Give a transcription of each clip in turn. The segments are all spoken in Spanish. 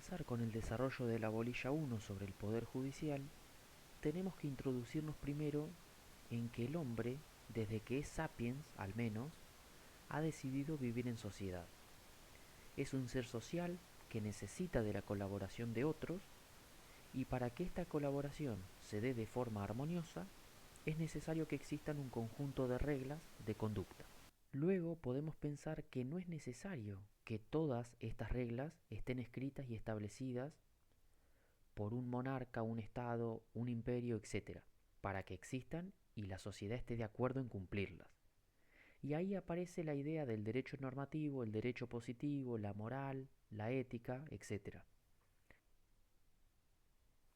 comenzar con el desarrollo de la bolilla 1 sobre el Poder Judicial, tenemos que introducirnos primero en que el hombre, desde que es sapiens al menos, ha decidido vivir en sociedad. Es un ser social que necesita de la colaboración de otros, y para que esta colaboración se dé de forma armoniosa, es necesario que existan un conjunto de reglas de conducta. Luego podemos pensar que no es necesario que todas estas reglas estén escritas y establecidas por un monarca, un estado, un imperio, etc., para que existan y la sociedad esté de acuerdo en cumplirlas. Y ahí aparece la idea del derecho normativo, el derecho positivo, la moral, la ética, etc.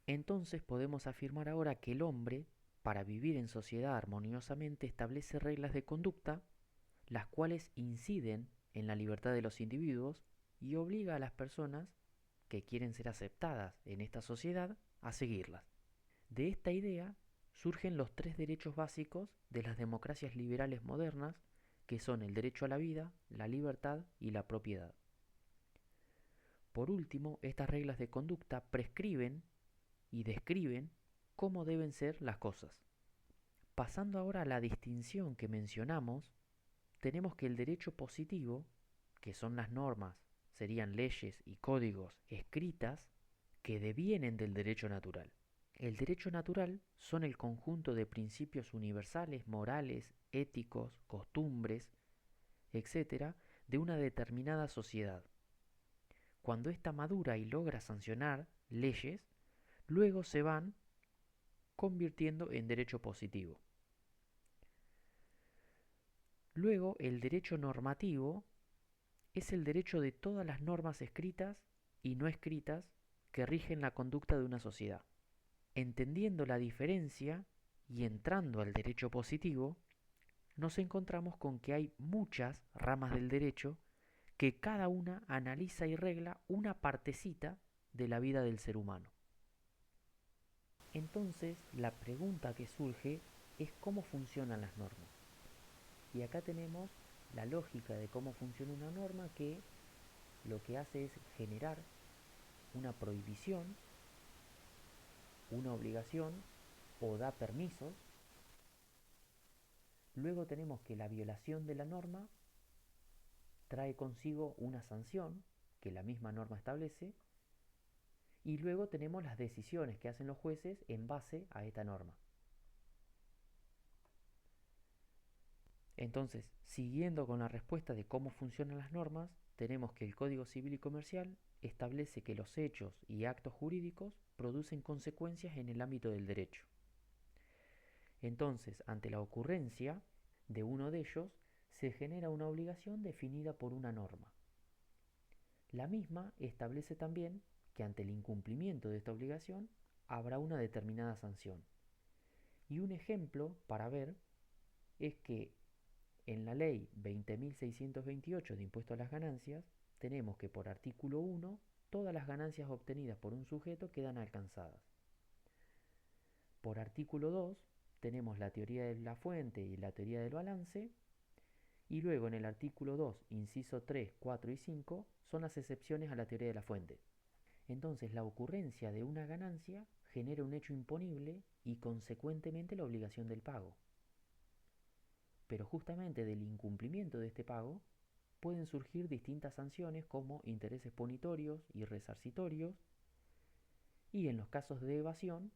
Entonces podemos afirmar ahora que el hombre, para vivir en sociedad armoniosamente, establece reglas de conducta, las cuales inciden en la libertad de los individuos y obliga a las personas que quieren ser aceptadas en esta sociedad a seguirlas. De esta idea surgen los tres derechos básicos de las democracias liberales modernas, que son el derecho a la vida, la libertad y la propiedad. Por último, estas reglas de conducta prescriben y describen cómo deben ser las cosas. Pasando ahora a la distinción que mencionamos, tenemos que el derecho positivo, que son las normas, serían leyes y códigos escritas que devienen del derecho natural. El derecho natural son el conjunto de principios universales, morales, éticos, costumbres, etc., de una determinada sociedad. Cuando ésta madura y logra sancionar leyes, luego se van convirtiendo en derecho positivo. Luego, el derecho normativo es el derecho de todas las normas escritas y no escritas que rigen la conducta de una sociedad. Entendiendo la diferencia y entrando al derecho positivo, nos encontramos con que hay muchas ramas del derecho que cada una analiza y regla una partecita de la vida del ser humano. Entonces, la pregunta que surge es cómo funcionan las normas. Y acá tenemos la lógica de cómo funciona una norma, que lo que hace es generar una prohibición, una obligación o da permisos. Luego tenemos que la violación de la norma trae consigo una sanción que la misma norma establece, y luego tenemos las decisiones que hacen los jueces en base a esta norma. Entonces, siguiendo con la respuesta de cómo funcionan las normas, tenemos que el Código Civil y Comercial establece que los hechos y actos jurídicos producen consecuencias en el ámbito del derecho. Entonces, ante la ocurrencia de uno de ellos, se genera una obligación definida por una norma. La misma establece también que ante el incumplimiento de esta obligación habrá una determinada sanción. Y un ejemplo para ver es que en la ley 20.628 de impuesto a las ganancias tenemos que por artículo 1 todas las ganancias obtenidas por un sujeto quedan alcanzadas. Por artículo 2 tenemos la teoría de la fuente y la teoría del balance, y luego en el artículo 2, inciso 3, 4 y 5 son las excepciones a la teoría de la fuente. Entonces la ocurrencia de una ganancia genera un hecho imponible y consecuentemente la obligación del pago. Pero justamente del incumplimiento de este pago pueden surgir distintas sanciones como intereses punitorios y resarcitorios, y en los casos de evasión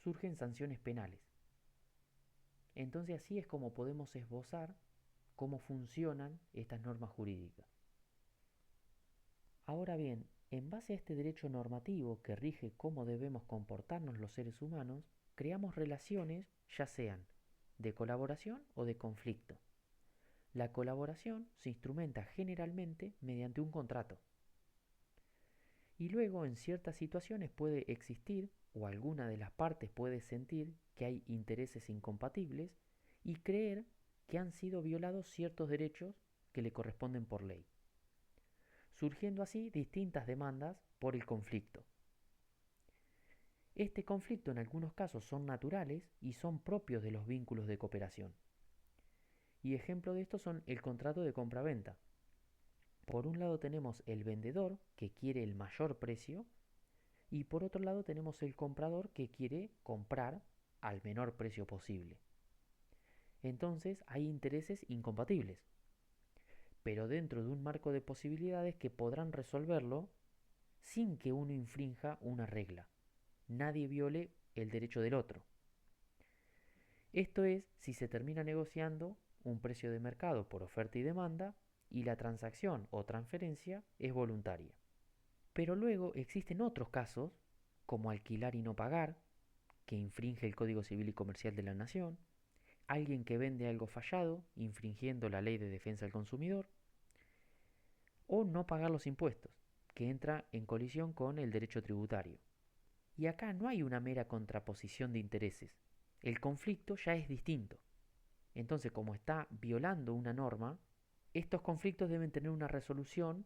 surgen sanciones penales. Entonces así es como podemos esbozar cómo funcionan estas normas jurídicas. Ahora bien, en base a este derecho normativo que rige cómo debemos comportarnos los seres humanos, creamos relaciones ya sean de colaboración o de conflicto. La colaboración se instrumenta generalmente mediante un contrato. Y luego en ciertas situaciones puede existir o alguna de las partes puede sentir que hay intereses incompatibles y creer que han sido violados ciertos derechos que le corresponden por ley, surgiendo así distintas demandas por el conflicto. Este conflicto en algunos casos son naturales y son propios de los vínculos de cooperación. Y ejemplo de esto son el contrato de compra-venta. Por un lado tenemos el vendedor que quiere el mayor precio Y por otro lado tenemos el comprador que quiere comprar al menor precio posible. Entonces hay intereses incompatibles, pero dentro de un marco de posibilidades que podrán resolverlo sin que uno infrinja una regla. Nadie viole el derecho del otro. Esto es si se termina negociando un precio de mercado por oferta y demanda y la transacción o transferencia es voluntaria. Pero luego existen otros casos, como alquilar y no pagar, que infringe el Código Civil y Comercial de la Nación, alguien que vende algo fallado, infringiendo la Ley de Defensa del Consumidor, o no pagar los impuestos, que entra en colisión con el derecho tributario. Y acá no hay una mera contraposición de intereses, el conflicto ya es distinto. Entonces, como está violando una norma, estos conflictos deben tener una resolución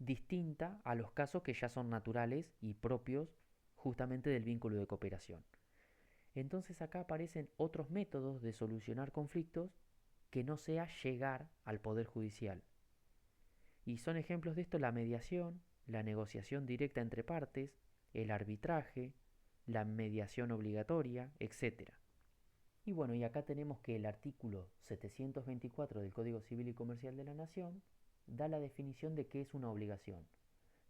distinta a los casos que ya son naturales y propios justamente del vínculo de cooperación. Entonces acá aparecen otros métodos de solucionar conflictos que no sea llegar al Poder Judicial. Y son ejemplos de esto la mediación, la negociación directa entre partes, el arbitraje, la mediación obligatoria, etc. Y bueno, y acá tenemos que el artículo 724 del Código Civil y Comercial de la Nación da la definición de qué es una obligación.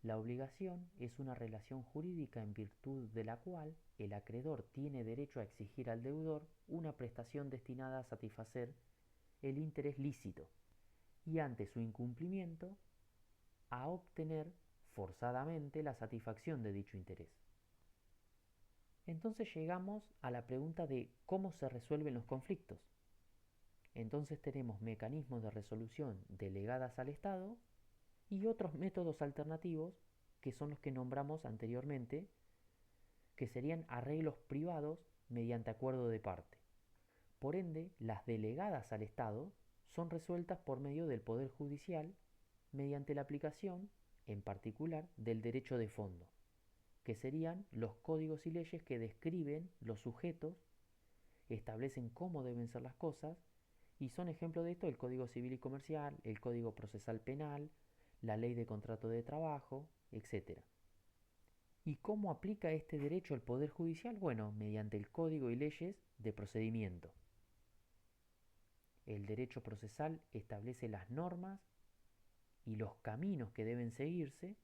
La obligación es una relación jurídica en virtud de la cual el acreedor tiene derecho a exigir al deudor una prestación destinada a satisfacer el interés lícito y ante su incumplimiento a obtener forzadamente la satisfacción de dicho interés. Entonces llegamos a la pregunta de cómo se resuelven los conflictos. Entonces tenemos mecanismos de resolución delegadas al Estado y otros métodos alternativos que son los que nombramos anteriormente, que serían arreglos privados mediante acuerdo de parte. Por ende, las delegadas al Estado son resueltas por medio del Poder Judicial mediante la aplicación, en particular, del derecho de fondo, que serían los códigos y leyes que describen los sujetos, establecen cómo deben ser las cosas, y son ejemplo de esto el Código Civil y Comercial, el Código Procesal Penal, la Ley de Contrato de Trabajo, etc. ¿Y cómo aplica este derecho al Poder Judicial? Bueno, mediante el Código y leyes de procedimiento. El derecho procesal establece las normas y los caminos que deben seguirse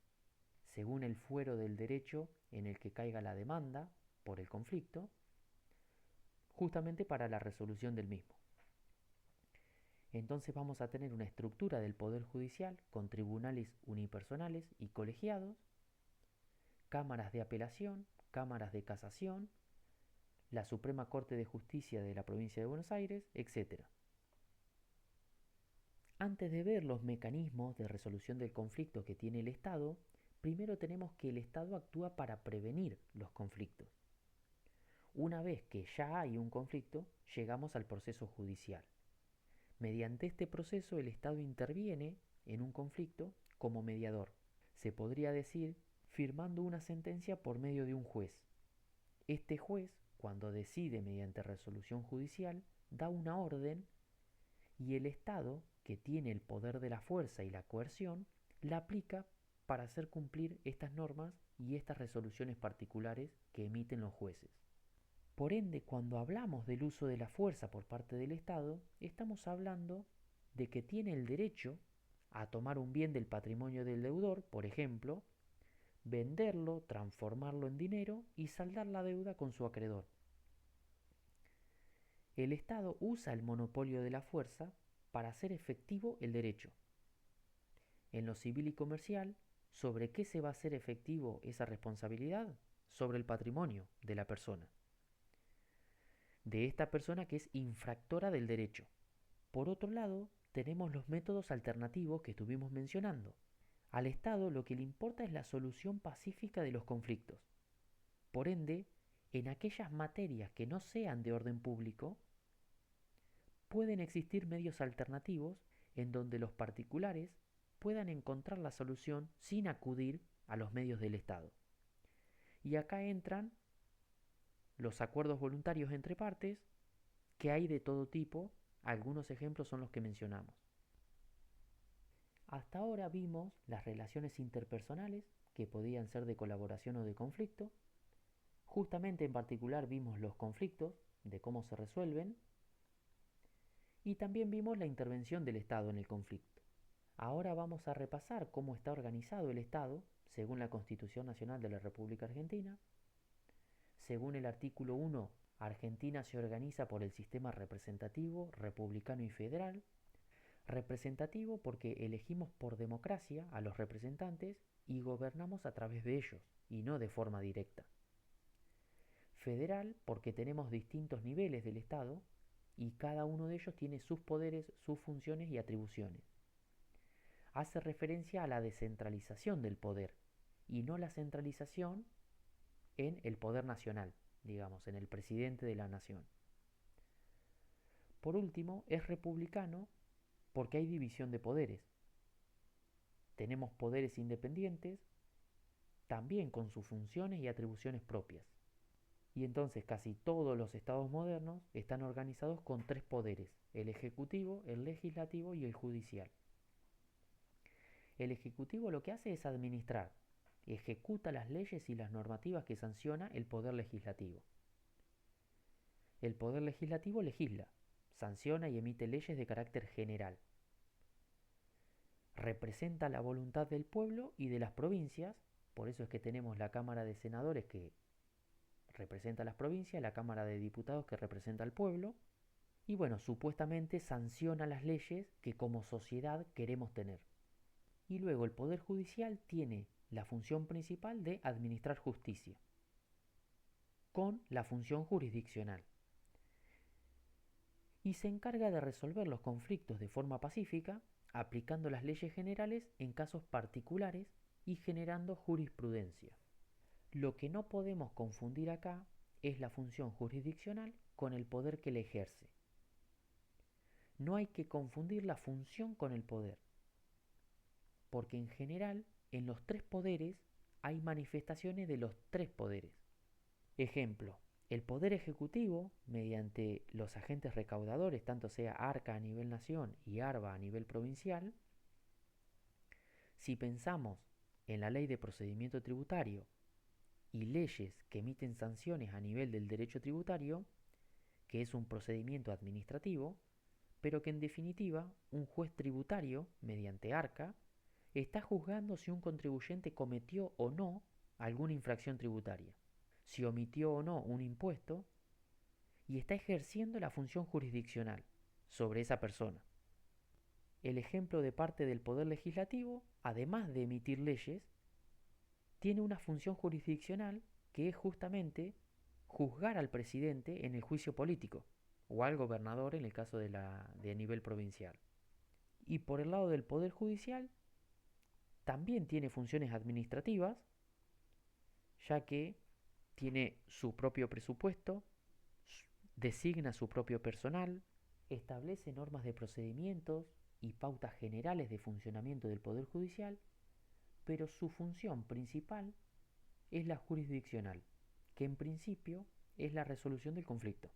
según el fuero del derecho en el que caiga la demanda por el conflicto, justamente para la resolución del mismo. Entonces vamos a tener una estructura del Poder Judicial con tribunales unipersonales y colegiados, cámaras de apelación, cámaras de casación, la Suprema Corte de Justicia de la Provincia de Buenos Aires, etc. Antes de ver los mecanismos de resolución del conflicto que tiene el Estado, primero tenemos que el Estado actúa para prevenir los conflictos. Una vez que ya hay un conflicto, llegamos al proceso judicial. Mediante este proceso el Estado interviene en un conflicto como mediador. Se podría decir firmando una sentencia por medio de un juez. Este juez, cuando decide mediante resolución judicial, da una orden y el Estado, que tiene el poder de la fuerza y la coerción, la aplica para hacer cumplir estas normas y estas resoluciones particulares que emiten los jueces. Por ende, cuando hablamos del uso de la fuerza por parte del Estado, estamos hablando de que tiene el derecho a tomar un bien del patrimonio del deudor, por ejemplo, venderlo, transformarlo en dinero y saldar la deuda con su acreedor. El Estado usa el monopolio de la fuerza para hacer efectivo el derecho. En lo civil y comercial, ¿sobre qué se va a hacer efectivo esa responsabilidad? Sobre el patrimonio de la persona. De esta persona que es infractora del derecho. Por otro lado, tenemos los métodos alternativos que estuvimos mencionando. Al Estado lo que le importa es la solución pacífica de los conflictos. Por ende, en aquellas materias que no sean de orden público, pueden existir medios alternativos en donde los particulares puedan encontrar la solución sin acudir a los medios del Estado. Y acá entran los acuerdos voluntarios entre partes, que hay de todo tipo, algunos ejemplos son los que mencionamos. Hasta ahora vimos las relaciones interpersonales, que podían ser de colaboración o de conflicto. Justamente en particular vimos los conflictos, de cómo se resuelven, y también vimos la intervención del Estado en el conflicto. Ahora vamos a repasar cómo está organizado el Estado según la Constitución Nacional de la República Argentina. Según el artículo 1, Argentina se organiza por el sistema representativo, republicano y federal. Representativo porque elegimos por democracia a los representantes y gobernamos a través de ellos, y no de forma directa. Federal porque tenemos distintos niveles del Estado y cada uno de ellos tiene sus poderes, sus funciones y atribuciones. Hace referencia a la descentralización del poder y no la centralización en el poder nacional, digamos, en el presidente de la nación. Por último, es republicano porque hay división de poderes. Tenemos poderes independientes, también con sus funciones y atribuciones propias. Y entonces casi todos los estados modernos están organizados con tres poderes: el ejecutivo, el legislativo y el judicial. El ejecutivo lo que hace es administrar, ejecuta las leyes y las normativas que sanciona el poder legislativo. El poder legislativo legisla, sanciona y emite leyes de carácter general. Representa la voluntad del pueblo y de las provincias, por eso es que tenemos la Cámara de Senadores que representa a las provincias, la Cámara de Diputados que representa al pueblo, y bueno, supuestamente sanciona las leyes que como sociedad queremos tener. Y luego el Poder Judicial tiene la función principal de administrar justicia, con la función jurisdiccional. Y se encarga de resolver los conflictos de forma pacífica, aplicando las leyes generales en casos particulares y generando jurisprudencia. Lo que no podemos confundir acá es la función jurisdiccional con el poder que le ejerce. No hay que confundir la función con el poder, porque en general en los tres poderes hay manifestaciones de los tres poderes. Ejemplo, el poder ejecutivo, mediante los agentes recaudadores, tanto sea ARCA a nivel nación y ARBA a nivel provincial, si pensamos en la ley de procedimiento tributario y leyes que emiten sanciones a nivel del derecho tributario, que es un procedimiento administrativo, pero que en definitiva un juez tributario, mediante ARCA, está juzgando si un contribuyente cometió o no alguna infracción tributaria, si omitió o no un impuesto, y está ejerciendo la función jurisdiccional sobre esa persona. El ejemplo de parte del Poder Legislativo, además de emitir leyes, tiene una función jurisdiccional que es justamente juzgar al presidente en el juicio político o al gobernador en el caso de nivel provincial. Y por el lado del Poder Judicial también tiene funciones administrativas, ya que tiene su propio presupuesto, designa su propio personal, establece normas de procedimientos y pautas generales de funcionamiento del Poder Judicial, pero su función principal es la jurisdiccional, que en principio es la resolución del conflicto.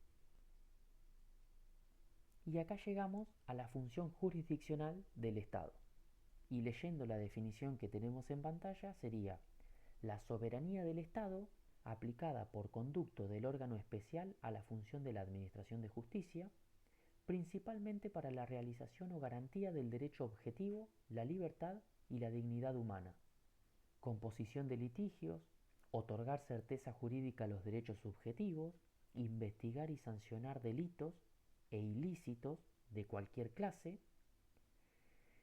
Y acá llegamos a la función jurisdiccional del Estado. Y leyendo la definición que tenemos en pantalla sería la soberanía del Estado aplicada por conducto del órgano especial a la función de la administración de justicia, principalmente para la realización o garantía del derecho objetivo, la libertad y la dignidad humana, composición de litigios, otorgar certeza jurídica a los derechos subjetivos, investigar y sancionar delitos e ilícitos de cualquier clase,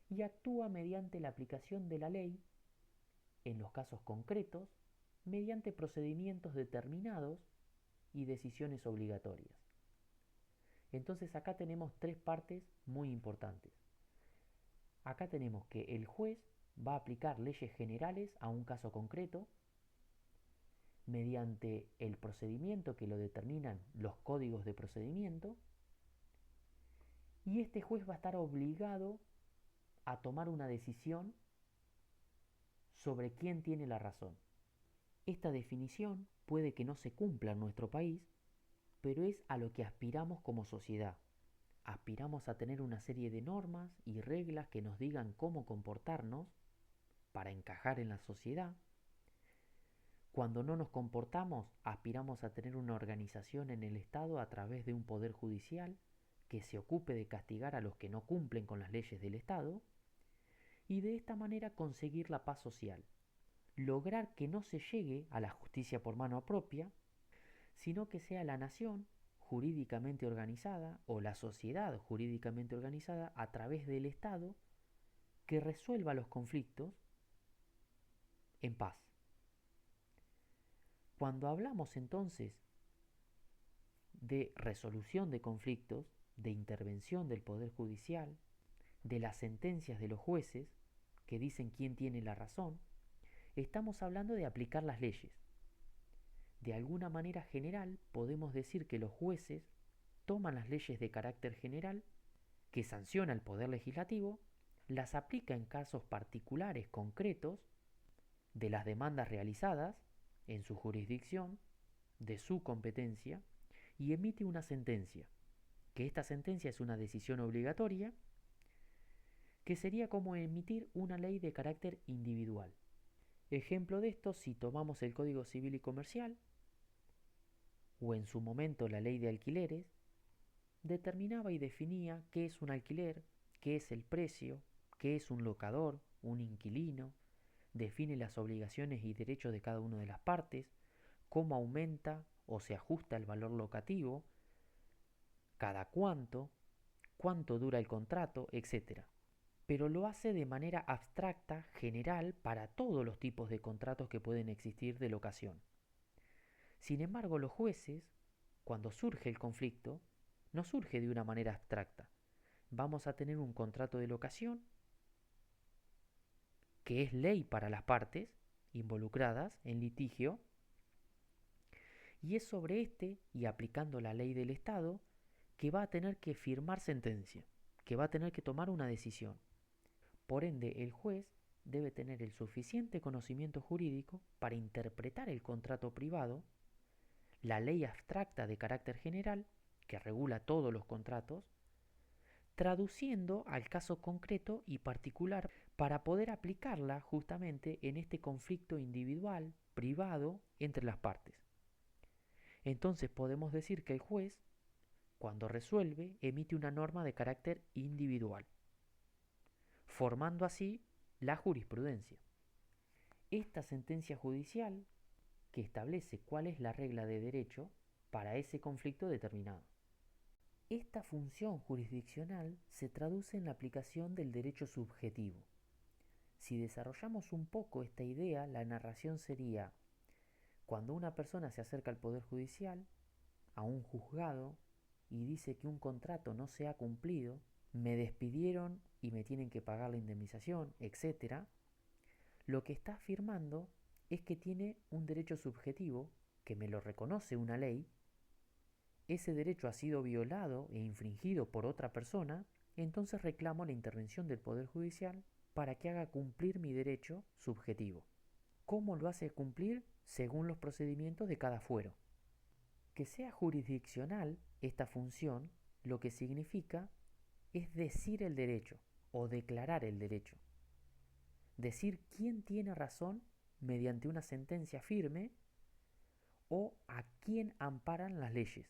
y actúa mediante la aplicación de la ley, en los casos concretos, mediante procedimientos determinados y decisiones obligatorias. Entonces acá tenemos tres partes muy importantes. Acá tenemos que el juez va a aplicar leyes generales a un caso concreto mediante el procedimiento que lo determinan los códigos de procedimiento, y este juez va a estar obligado a tomar una decisión sobre quién tiene la razón. Esta definición puede que no se cumpla en nuestro país, pero es a lo que aspiramos como sociedad. Aspiramos a tener una serie de normas y reglas que nos digan cómo comportarnos para encajar en la sociedad, Cuando no nos comportamos, aspiramos a tener una organización en el Estado a través de un poder judicial que se ocupe de castigar a los que no cumplen con las leyes del Estado y de esta manera conseguir la paz social, lograr que no se llegue a la justicia por mano propia, sino que sea la nación jurídicamente organizada o la sociedad jurídicamente organizada a través del Estado que resuelva los conflictos en paz. Cuando hablamos entonces de resolución de conflictos, de intervención del Poder Judicial, de las sentencias de los jueces que dicen quién tiene la razón, estamos hablando de aplicar las leyes. De alguna manera general podemos decir que los jueces toman las leyes de carácter general que sanciona el Poder Legislativo, las aplica en casos particulares concretos de las demandas realizadas en su jurisdicción, de su competencia, y emite una sentencia, que esta sentencia es una decisión obligatoria, que sería como emitir una ley de carácter individual. Ejemplo de esto, si tomamos el Código Civil y Comercial, o en su momento la Ley de Alquileres, determinaba y definía qué es un alquiler, qué es el precio, qué es un locador, un inquilino, define las obligaciones y derechos de cada una de las partes, cómo aumenta o se ajusta el valor locativo, cada cuánto dura el contrato, etc. Pero lo hace de manera abstracta, general, para todos los tipos de contratos que pueden existir de locación. Sin embargo, los jueces, cuando surge el conflicto, no surge de una manera abstracta. Vamos a tener un contrato de locación que es ley para las partes involucradas en litigio, y es sobre este, y aplicando la ley del Estado, que va a tener que firmar sentencia, que va a tener que tomar una decisión. Por ende, el juez debe tener el suficiente conocimiento jurídico para interpretar el contrato privado, la ley abstracta de carácter general, que regula todos los contratos, traduciendo al caso concreto y particular para poder aplicarla justamente en este conflicto individual, privado, entre las partes. Entonces podemos decir que el juez, cuando resuelve, emite una norma de carácter individual, formando así la jurisprudencia. Esta sentencia judicial que establece cuál es la regla de derecho para ese conflicto determinado. Esta función jurisdiccional se traduce en la aplicación del derecho subjetivo. Si desarrollamos un poco esta idea, la narración sería: cuando una persona se acerca al Poder Judicial, a un juzgado, y dice que un contrato no se ha cumplido, me despidieron y me tienen que pagar la indemnización, etc., lo que está afirmando es que tiene un derecho subjetivo que me lo reconoce una ley. Ese derecho ha sido violado e infringido por otra persona, entonces reclamo la intervención del Poder Judicial para que haga cumplir mi derecho subjetivo. ¿Cómo lo hace cumplir? Según los procedimientos de cada fuero. Que sea jurisdiccional esta función, lo que significa es decir el derecho o declarar el derecho. Decir quién tiene razón mediante una sentencia firme o a quién amparan las leyes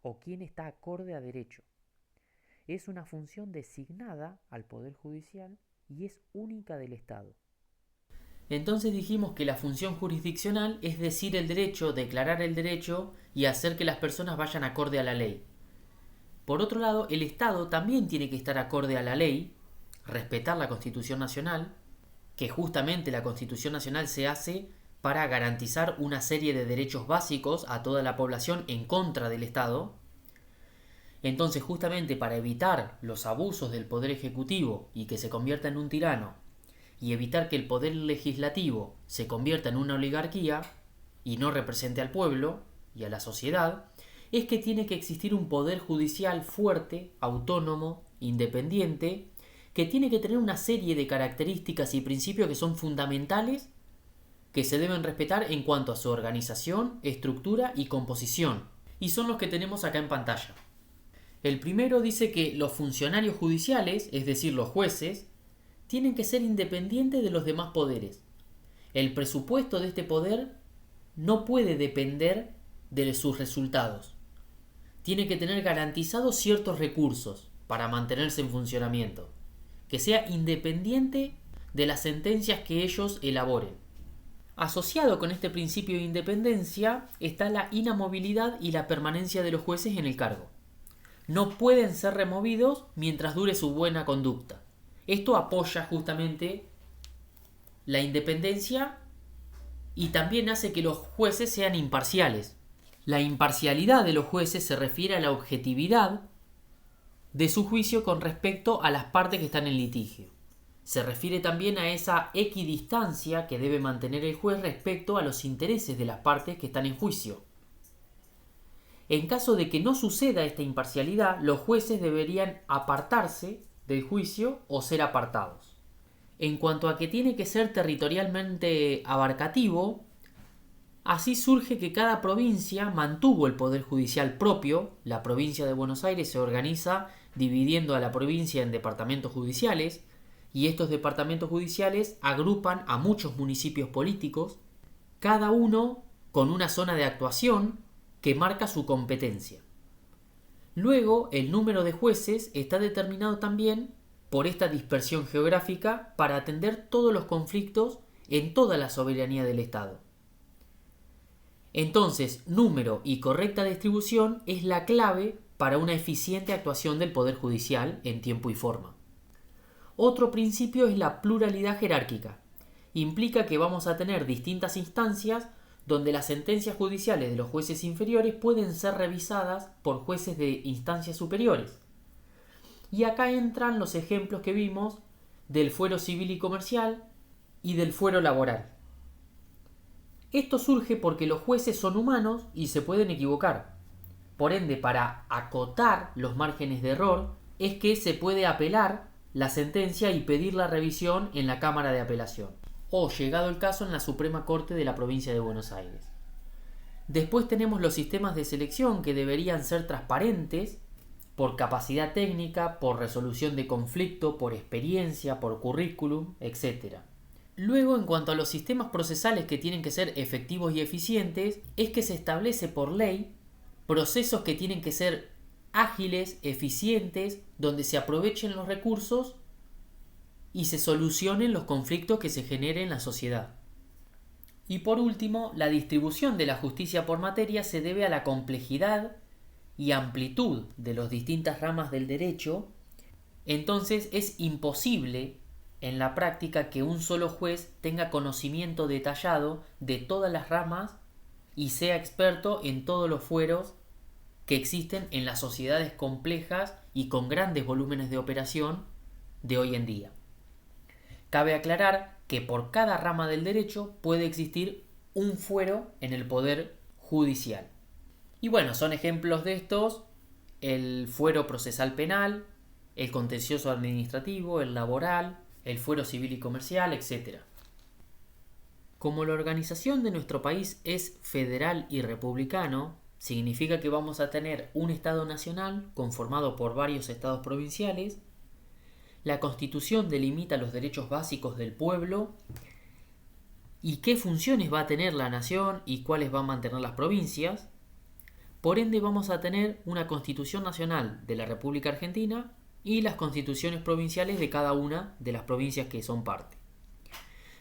o quién está acorde a derecho. Es una función designada al Poder Judicial y es única del Estado. Entonces dijimos que la función jurisdiccional es decir el derecho, declarar el derecho y hacer que las personas vayan acorde a la ley. Por otro lado, el Estado también tiene que estar acorde a la ley, respetar la Constitución Nacional, que justamente la Constitución Nacional se hace para garantizar una serie de derechos básicos a toda la población en contra del Estado. Entonces, justamente para evitar los abusos del Poder Ejecutivo y que se convierta en un tirano, y evitar que el Poder Legislativo se convierta en una oligarquía y no represente al pueblo y a la sociedad, es que tiene que existir un Poder Judicial fuerte, autónomo, independiente, que tiene que tener una serie de características y principios que son fundamentales, que se deben respetar en cuanto a su organización, estructura y composición, y son los que tenemos acá en pantalla. El primero dice que los funcionarios judiciales, es decir, los jueces, tienen que ser independientes de los demás poderes El presupuesto de este poder no puede depender de sus resultados. Tiene que tener garantizados ciertos recursos para mantenerse en funcionamiento, que sea independiente de las sentencias que ellos elaboren. Asociado con este principio de independencia está la inamovilidad y la permanencia de los jueces en el cargo. No pueden ser removidos mientras dure su buena conducta. Esto apoya justamente la independencia y también hace que los jueces sean imparciales. La imparcialidad de los jueces se refiere a la objetividad de su juicio con respecto a las partes que están en litigio. Se refiere también a esa equidistancia que debe mantener el juez respecto a los intereses de las partes que están en juicio. En caso de que no suceda esta imparcialidad, los jueces deberían apartarse del juicio o ser apartados. En cuanto a que tiene que ser territorialmente abarcativo, así surge que cada provincia mantuvo el poder judicial propio. La provincia de Buenos Aires se organiza dividiendo a la provincia en departamentos judiciales, y estos departamentos judiciales agrupan a muchos municipios políticos, cada uno con una zona de actuación que marca su competencia. Luego, el número de jueces está determinado también por esta dispersión geográfica para atender todos los conflictos en toda la soberanía del Estado. Entonces, número y correcta distribución es la clave para una eficiente actuación del Poder Judicial en tiempo y forma. Otro principio es la pluralidad jerárquica. Implica que vamos a tener distintas instancias donde las sentencias judiciales de los jueces inferiores pueden ser revisadas por jueces de instancias superiores. Y acá entran los ejemplos que vimos del fuero civil y comercial y del fuero laboral. Esto surge porque los jueces son humanos y se pueden equivocar. Por ende, para acotar los márgenes de error, es que se puede apelar la sentencia y pedir la revisión en la Cámara de Apelación, o, llegado el caso, en la Suprema Corte de la Provincia de Buenos Aires. Después tenemos los sistemas de selección que deberían ser transparentes por capacidad técnica, por resolución de conflicto, por experiencia, por currículum, etc. Luego, en cuanto a los sistemas procesales que tienen que ser efectivos y eficientes, es que se establece por ley procesos que tienen que ser ágiles, eficientes, donde se aprovechen los recursos y se solucionen los conflictos que se generen en la sociedad. Y por último, la distribución de la justicia por materia se debe a la complejidad y amplitud de las distintas ramas del derecho. Entonces es imposible en la práctica que un solo juez tenga conocimiento detallado de todas las ramas y sea experto en todos los fueros que existen en las sociedades complejas y con grandes volúmenes de operación de hoy en día. Cabe aclarar que por cada rama del derecho puede existir un fuero en el Poder Judicial. Y bueno, son ejemplos de estos el fuero procesal penal, el contencioso administrativo, el laboral, el fuero civil y comercial, etc. Como la organización de nuestro país es federal y republicano, significa que vamos a tener un Estado nacional conformado por varios estados provinciales. La Constitución delimita los derechos básicos del pueblo y qué funciones va a tener la nación y cuáles van a mantener las provincias. Por ende, vamos a tener una Constitución Nacional de la República Argentina y las constituciones provinciales de cada una de las provincias que son parte.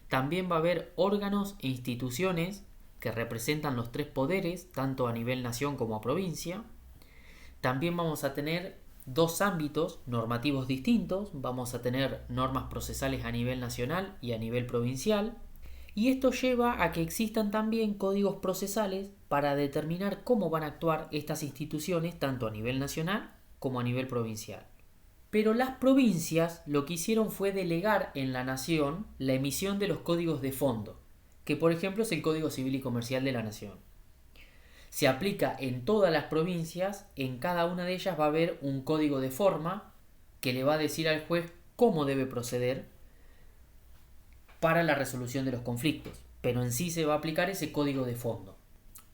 También va a haber órganos e instituciones que representan los tres poderes, tanto a nivel nación como a provincia. También vamos a tener dos ámbitos normativos distintos. Vamos a tener normas procesales a nivel nacional y a nivel provincial. Y esto lleva a que existan también códigos procesales para determinar cómo van a actuar estas instituciones tanto a nivel nacional como a nivel provincial. Pero las provincias lo que hicieron fue delegar en la nación la emisión de los códigos de fondo, que por ejemplo es el Código Civil y Comercial de la Nación. Se aplica en todas las provincias, en cada una de ellas va a haber un código de forma que le va a decir al juez cómo debe proceder para la resolución de los conflictos, pero en sí se va a aplicar ese código de fondo.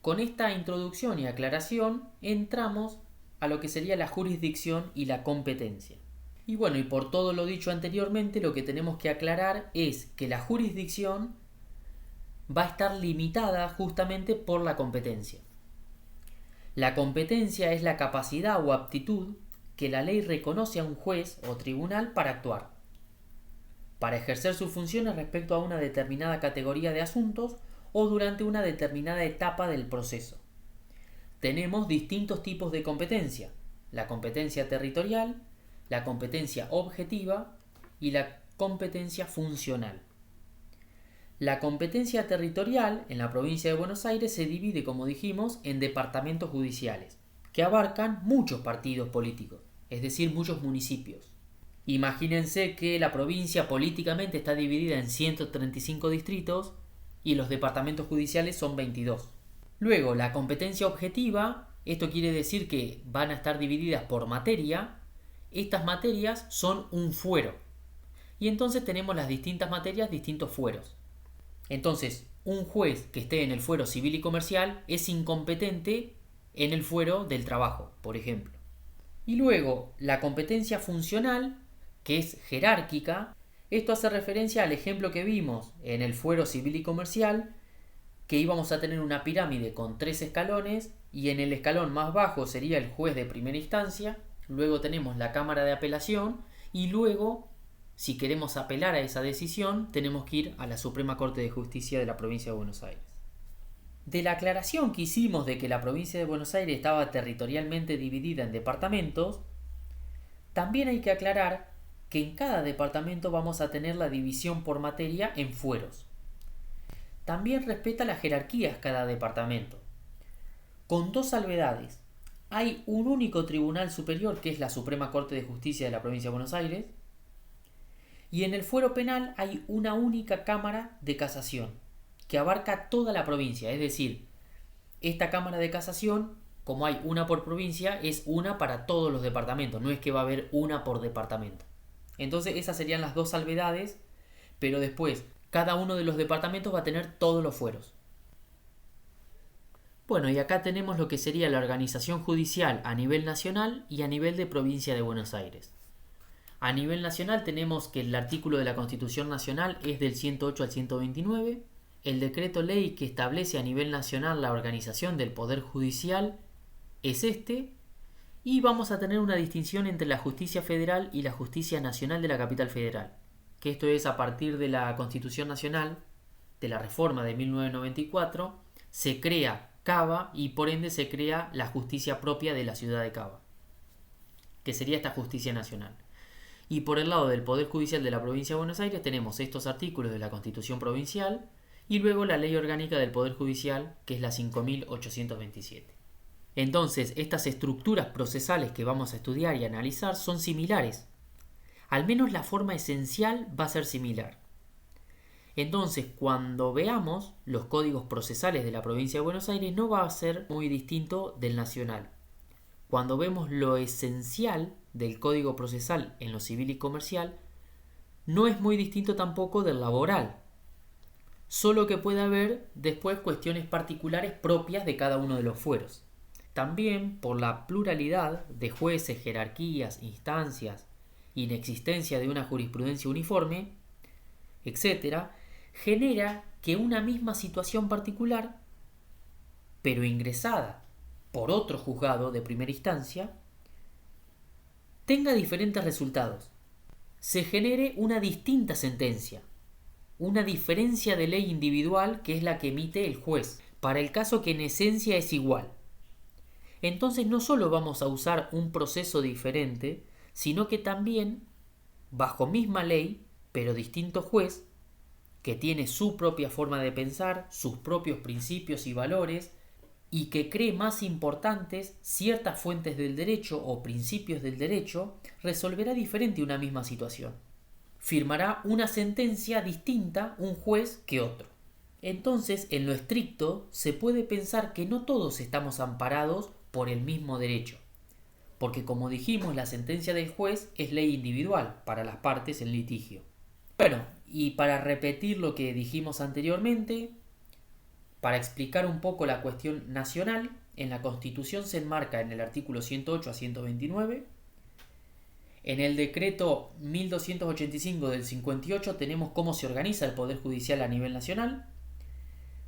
Con esta introducción y aclaración entramos a lo que sería la jurisdicción y la competencia. Y bueno, y por todo lo dicho anteriormente, lo que tenemos que aclarar es que la jurisdicción va a estar limitada justamente por la competencia. La competencia es la capacidad o aptitud que la ley reconoce a un juez o tribunal para actuar, para ejercer sus funciones respecto a una determinada categoría de asuntos o durante una determinada etapa del proceso. Tenemos distintos tipos de competencia: la competencia territorial, la competencia objetiva y la competencia funcional. La competencia territorial en la provincia de Buenos Aires se divide, como dijimos, en departamentos judiciales, que abarcan muchos partidos políticos, es decir, muchos municipios. Imagínense que la provincia políticamente está dividida en 135 distritos y los departamentos judiciales son 22. Luego, la competencia objetiva, esto quiere decir que van a estar divididas por materia. Estas materias son un fuero. Y entonces tenemos las distintas materias, distintos fueros. Entonces, un juez que esté en el fuero civil y comercial es incompetente en el fuero del trabajo, por ejemplo. Y luego, la competencia funcional, que es jerárquica. Esto hace referencia al ejemplo que vimos en el fuero civil y comercial, que íbamos a tener una pirámide con 3 escalones y en el escalón más bajo sería el juez de primera instancia, luego tenemos la Cámara de Apelación y luego, si queremos apelar a esa decisión, tenemos que ir a la Suprema Corte de Justicia de la provincia de Buenos Aires. De la aclaración que hicimos de que la provincia de Buenos Aires estaba territorialmente dividida en departamentos, también hay que aclarar que en cada departamento vamos a tener la división por materia en fueros. También respeta las jerarquías cada departamento, con 2 salvedades. Hay un único tribunal superior, que es la Suprema Corte de Justicia de la provincia de Buenos Aires, y en el fuero penal hay una única Cámara de Casación, que abarca toda la provincia. Es decir, esta Cámara de Casación, como hay una por provincia, es una para todos los departamentos, no es que va a haber una por departamento. Entonces esas serían las 2 salvedades, pero después cada uno de los departamentos va a tener todos los fueros. Bueno, y acá tenemos lo que sería la organización judicial a nivel nacional y a nivel de provincia de Buenos Aires. A nivel nacional tenemos que el artículo de la Constitución Nacional es del 108 al 129, el decreto ley que establece a nivel nacional la organización del Poder Judicial es este, y vamos a tener una distinción entre la justicia federal y la justicia nacional de la capital federal, que esto es a partir de la Constitución Nacional, de la reforma de 1994, se crea Cava y por ende se crea la justicia propia de la ciudad de Cava, que sería esta justicia nacional. Y por el lado del Poder Judicial de la provincia de Buenos Aires tenemos estos artículos de la Constitución Provincial y luego la Ley Orgánica del Poder Judicial, que es la 5.827. Entonces, estas estructuras procesales que vamos a estudiar y analizar son similares. Al menos la forma esencial va a ser similar. Entonces, cuando veamos los códigos procesales de la provincia de Buenos Aires, no va a ser muy distinto del nacional. Cuando vemos lo esencial del código procesal en lo civil y comercial, no es muy distinto tampoco del laboral. Solo que puede haber después cuestiones particulares propias de cada uno de los fueros. También por la pluralidad de jueces, jerarquías, instancias, inexistencia de una jurisprudencia uniforme, etc., genera que una misma situación particular, pero ingresada por otro juzgado de primera instancia, tenga diferentes resultados. Se genere una distinta sentencia, una diferencia de ley individual que es la que emite el juez, para el caso que en esencia es igual. Entonces no solo vamos a usar un proceso diferente, sino que también, bajo misma ley, pero distinto juez, que tiene su propia forma de pensar, sus propios principios y valores, y que cree más importantes ciertas fuentes del derecho o principios del derecho, resolverá diferente una misma situación. Firmará una sentencia distinta un juez que otro. Entonces, en lo estricto, se puede pensar que no todos estamos amparados por el mismo derecho, porque como dijimos, la sentencia del juez es ley individual para las partes en litigio. Bueno, y para repetir lo que dijimos anteriormente, para explicar un poco la cuestión nacional, en la Constitución se enmarca en el artículo 108 a 129, en el decreto 1285 del 58 tenemos cómo se organiza el Poder Judicial a nivel nacional,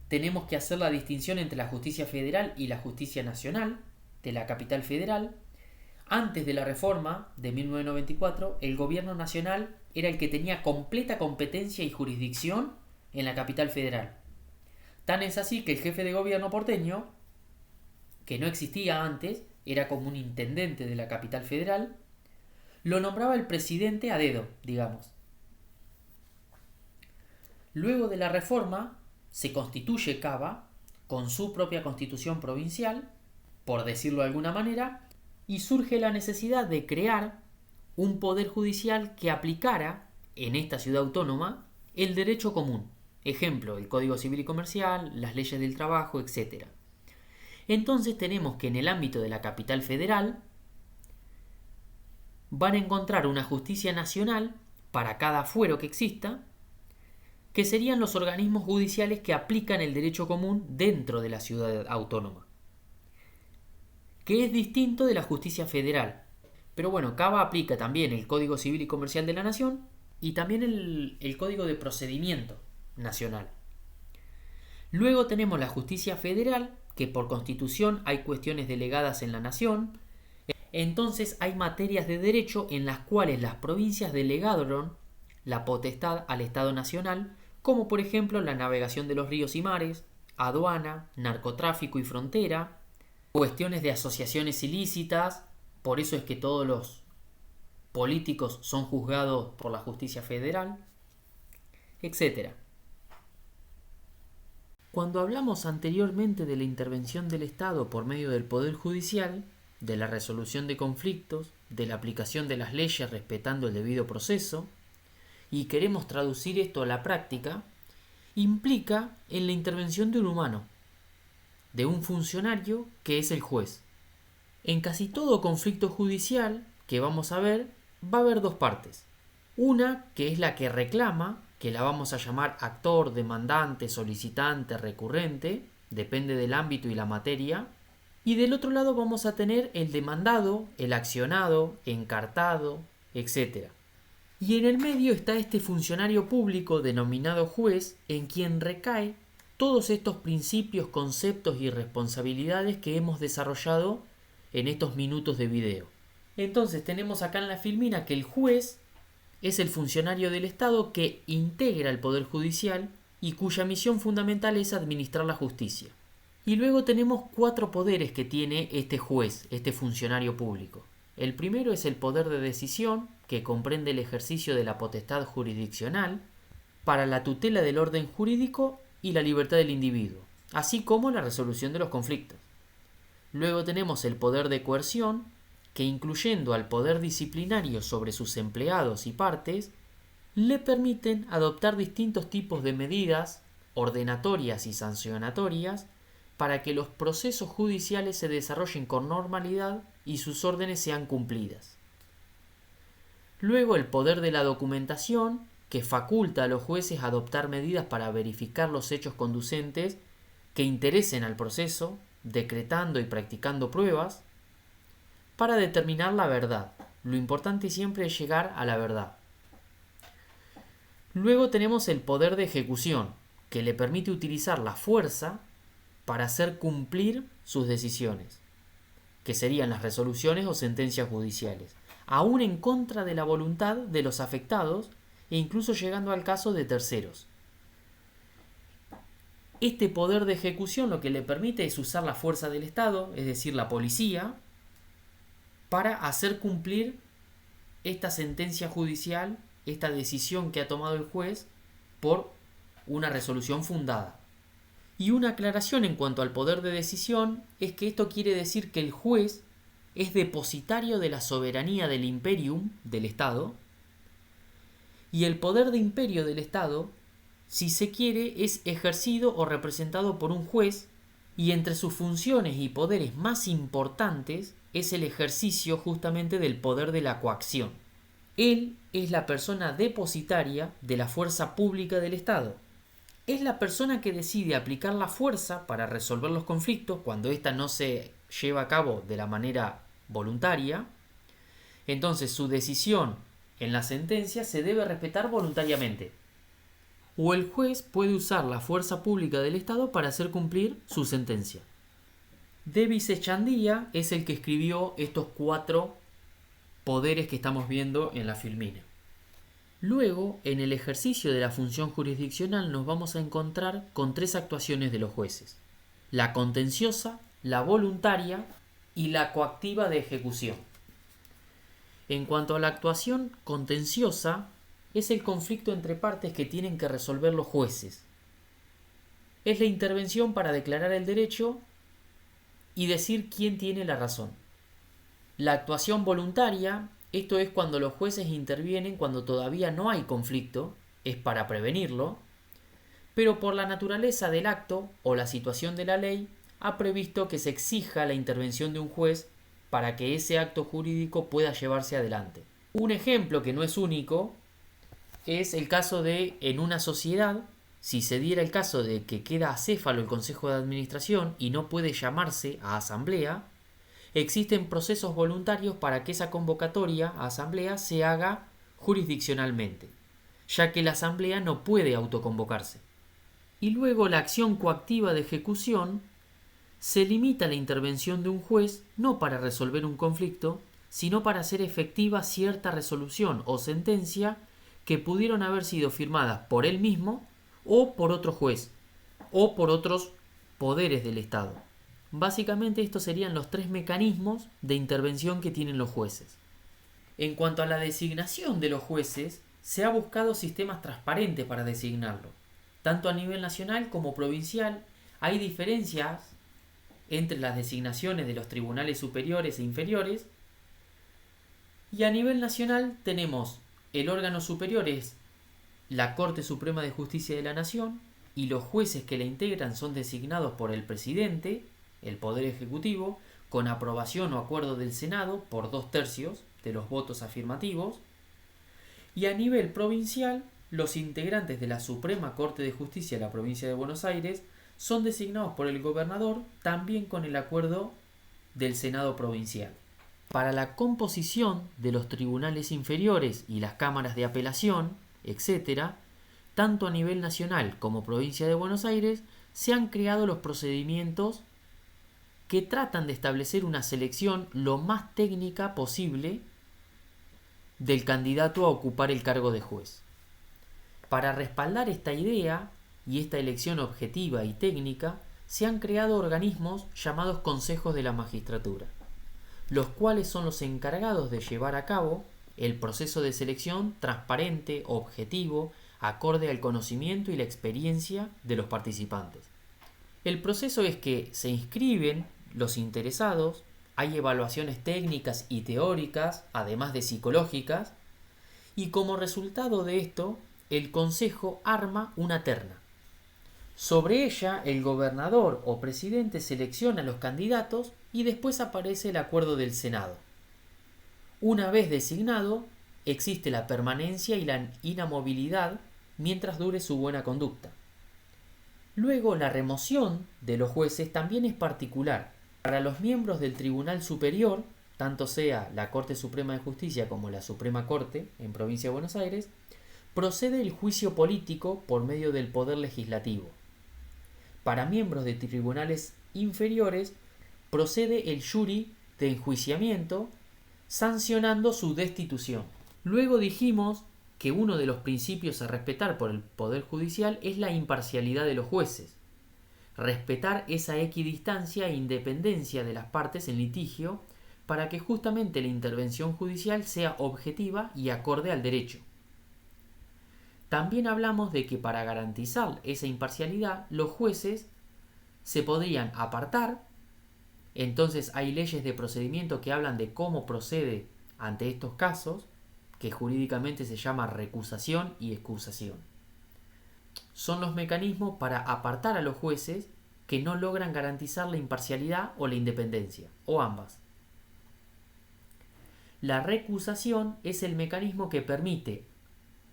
tenemos que hacer la distinción entre la justicia federal y la justicia nacional de la capital federal. Antes de la reforma de 1994, el gobierno nacional era el que tenía completa competencia y jurisdicción en la capital federal. Tan es así que el jefe de gobierno porteño, que no existía antes, era como un intendente de la capital federal, lo nombraba el presidente a dedo, digamos. Luego de la reforma, se constituye Cava con su propia constitución provincial, por decirlo de alguna manera, y surge la necesidad de crear un poder judicial que aplicara en esta ciudad autónoma el derecho común. Ejemplo, el Código Civil y Comercial, las leyes del trabajo, etc. Entonces tenemos que en el ámbito de la capital federal van a encontrar una justicia nacional para cada fuero que exista, que serían los organismos judiciales que aplican el derecho común dentro de la ciudad autónoma, que es distinto de la justicia federal. Pero bueno, Cava aplica también el Código Civil y Comercial de la Nación y también el Código de Procedimiento Nacional. Luego tenemos la justicia federal, que por constitución hay cuestiones delegadas en la Nación. Entonces hay materias de derecho en las cuales las provincias delegaron la potestad al Estado Nacional, como por ejemplo la navegación de los ríos y mares, aduana, narcotráfico y frontera, cuestiones de asociaciones ilícitas. Por eso es que todos los políticos son juzgados por la justicia federal, etc. Cuando hablamos anteriormente de la intervención del Estado por medio del Poder Judicial, de la resolución de conflictos, de la aplicación de las leyes respetando el debido proceso, y queremos traducir esto a la práctica, implica en la intervención de un humano, de un funcionario que es el juez. En casi todo conflicto judicial que vamos a ver, va a haber dos partes. Una que es la que reclama, que la vamos a llamar actor, demandante, solicitante, recurrente, depende del ámbito y la materia. Y del otro lado vamos a tener el demandado, el accionado, encartado, etc. Y en el medio está este funcionario público denominado juez, en quien recae todos estos principios, conceptos y responsabilidades que hemos desarrollado en estos minutos de video. Entonces tenemos acá en la filmina que el juez es el funcionario del Estado que integra el Poder Judicial y cuya misión fundamental es administrar la justicia. Y luego tenemos 4 poderes que tiene este juez, este funcionario público. El primero es el poder de decisión, que comprende el ejercicio de la potestad jurisdiccional para la tutela del orden jurídico y la libertad del individuo, así como la resolución de los conflictos. Luego tenemos el poder de coerción, que incluyendo al poder disciplinario sobre sus empleados y partes, le permiten adoptar distintos tipos de medidas ordenatorias y sancionatorias para que los procesos judiciales se desarrollen con normalidad y sus órdenes sean cumplidas. Luego el poder de la documentación, que faculta a los jueces a adoptar medidas para verificar los hechos conducentes que interesen al proceso, decretando y practicando pruebas, para determinar la verdad. Lo importante siempre es llegar a la verdad. Luego tenemos el poder de ejecución, que le permite utilizar la fuerza para hacer cumplir sus decisiones, que serían las resoluciones o sentencias judiciales, aún en contra de la voluntad de los afectados e incluso llegando al caso de terceros. Este poder de ejecución lo que le permite es usar la fuerza del Estado, es decir, la policía, para hacer cumplir esta sentencia judicial, esta decisión que ha tomado el juez por una resolución fundada. Y una aclaración en cuanto al poder de decisión es que esto quiere decir que el juez es depositario de la soberanía del imperium del Estado, y el poder de imperio del Estado, si se quiere, es ejercido o representado por un juez, y entre sus funciones y poderes más importantes es el ejercicio justamente del poder de la coacción. Él es la persona depositaria de la fuerza pública del Estado. Es la persona que decide aplicar la fuerza para resolver los conflictos cuando ésta no se lleva a cabo de la manera voluntaria. Entonces su decisión en la sentencia se debe respetar voluntariamente. o el juez puede usar la fuerza pública del Estado para hacer cumplir su sentencia. Devis Echandía es el que escribió estos 4 poderes que estamos viendo en la Filmina. Luego, en el ejercicio de la función jurisdiccional nos vamos a encontrar con 3 actuaciones de los jueces: la contenciosa, la voluntaria y la coactiva de ejecución. En cuanto a la actuación contenciosa, es el conflicto entre partes que tienen que resolver los jueces. Es la intervención para declarar el derecho y decir quién tiene la razón. La actuación voluntaria, esto es cuando los jueces intervienen cuando todavía no hay conflicto, es para prevenirlo, pero por la naturaleza del acto o la situación de la ley ha previsto que se exija la intervención de un juez para que ese acto jurídico pueda llevarse adelante. Un ejemplo que no es único es el caso de, en una sociedad, si se diera el caso de que queda acéfalo el Consejo de Administración y no puede llamarse a asamblea, existen procesos voluntarios para que esa convocatoria a asamblea se haga jurisdiccionalmente, ya que la asamblea no puede autoconvocarse. Y luego la acción coactiva de ejecución se limita a la intervención de un juez no para resolver un conflicto, sino para hacer efectiva cierta resolución o sentencia que pudieron haber sido firmadas por él mismo o por otro juez o por otros poderes del Estado. Básicamente estos serían los 3 mecanismos de intervención que tienen los jueces. En cuanto a la designación de los jueces, se ha buscado sistemas transparentes para designarlo. Tanto a nivel nacional como provincial hay diferencias entre las designaciones de los tribunales superiores e inferiores, y a nivel nacional tenemos el órgano superior es la Corte Suprema de Justicia de la Nación, y los jueces que la integran son designados por el presidente, el Poder Ejecutivo, con aprobación o acuerdo del Senado por 2/3 de los votos afirmativos, y a nivel provincial los integrantes de la Suprema Corte de Justicia de la Provincia de Buenos Aires son designados por el gobernador, también con el acuerdo del Senado provincial. Para la composición de los tribunales inferiores y las cámaras de apelación, etc., tanto a nivel nacional como provincia de Buenos Aires, se han creado los procedimientos que tratan de establecer una selección lo más técnica posible del candidato a ocupar el cargo de juez. Para respaldar esta idea y esta elección objetiva y técnica, se han creado organismos llamados consejos de la magistratura, los cuales son los encargados de llevar a cabo el proceso de selección transparente, objetivo, acorde al conocimiento y la experiencia de los participantes. El proceso es que se inscriben los interesados, hay evaluaciones técnicas y teóricas, además de psicológicas, y como resultado de esto, el consejo arma una terna. Sobre ella, el gobernador o presidente selecciona los candidatos y después aparece el acuerdo del Senado. Una vez designado, existe la permanencia y la inamovilidad mientras dure su buena conducta. Luego, la remoción de los jueces también es particular. Para los miembros del Tribunal Superior, tanto sea la Corte Suprema de Justicia como la Suprema Corte en Provincia de Buenos Aires, procede el juicio político por medio del Poder Legislativo. Para miembros de tribunales inferiores, procede el jury de enjuiciamiento, sancionando su destitución. Luego dijimos que uno de los principios a respetar por el Poder Judicial es la imparcialidad de los jueces. Respetar esa equidistancia e independencia de las partes en litigio para que justamente la intervención judicial sea objetiva y acorde al derecho. También hablamos de que para garantizar esa imparcialidad, los jueces se podrían apartar. Entonces hay leyes de procedimiento que hablan de cómo procede ante estos casos, que jurídicamente se llama recusación y excusación. Son los mecanismos para apartar a los jueces que no logran garantizar la imparcialidad o la independencia, o ambas. La recusación es el mecanismo que permite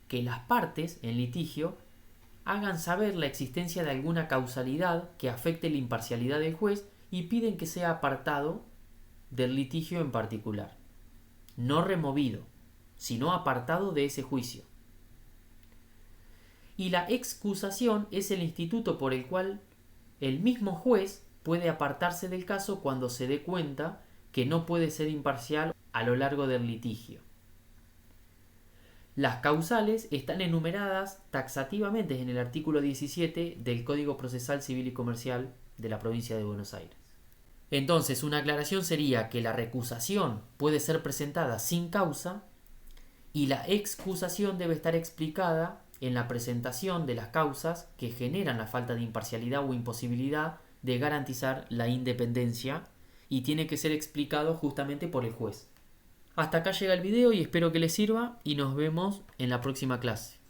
que las partes en litigio hagan saber la existencia de alguna causalidad que afecte la imparcialidad del juez y piden que sea apartado del litigio en particular. No removido, sino apartado de ese juicio. Y la excusación es el instituto por el cual el mismo juez puede apartarse del caso cuando se dé cuenta que no puede ser imparcial a lo largo del litigio. Las causales están enumeradas taxativamente en el artículo 17 del Código Procesal Civil y Comercial de la provincia de Buenos Aires. Entonces, una aclaración sería que la recusación puede ser presentada sin causa y la excusación debe estar explicada en la presentación de las causas que generan la falta de imparcialidad o imposibilidad de garantizar la independencia y tiene que ser explicado justamente por el juez. Hasta acá llega el video y espero que les sirva y nos vemos en la próxima clase.